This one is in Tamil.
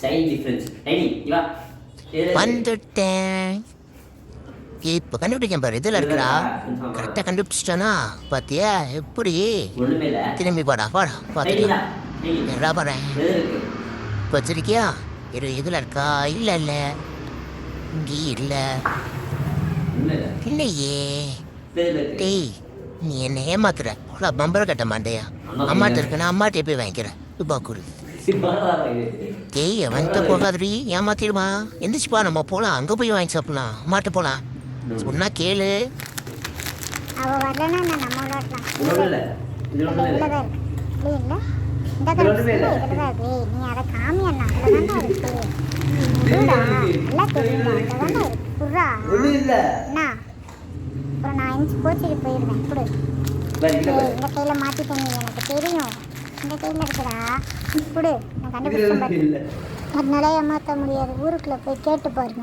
சைன் டிஃபரன்ஸ் டைனி இவா வந்துட்டேன். இப்போ கண்டுபிடிக்க பாரு, இதில் இருக்கடா. கரெக்டாக கண்டுபிடிச்சிட்டானா பார்த்தியா? எப்படி ஒண்ணுமே இல்ல. திரும்பி பாடா பார்த்துக்கலாம். என்னடா பாறேன் இப்போ வச்சிருக்கியா? இதில் இருக்கா? இல்லை இல்லை, இங்கே இல்லை. இல்லையே. டேய், நீ என்ன ஏமாத்துற. அவ்வளோ பம்பரை கட்ட மாட்டேயா? அம்மாட்ட இருக்குன்னா அம்மாட்டே போய் வாங்கிக்கிறேன். ரூபா கொடு. டேய், அவன்கிட்ட போகாதடி, ஏமாத்திடுமா. எந்திரிச்சுப்பா, நம்ம போகலாம். அங்கே போய் வாங்கி சாப்பிடலாம். அம்மாட்ட போகலாம். சொன்னா கேளு. அவ வரலன்னா நான் நம்ம விளையாடலாம். இது ஒண்ணுமே இல்ல. இல்ல இந்த கரெக்ட் நீ அத காமி அண்ணா அதுல இருக்கு. புறா எல்லாம் தெரியுமா? அதுல இருக்கு புறா. ஒண்ணு இல்ல. அண்ணா அப்புறம் நான் இன்ச் கோச்சிட்டு போயிடுவேன். புடு. இந்த கையில மாத்திட்டேன், எனக்கு தெரியும். இந்த கையில இருக்குடா. புடு, நான் கண்டுபிடிச்சேன். அதனால ஏமாற்ற முடியாது. ஊருக்குள்ள போய் கேட்டு பாருங்க.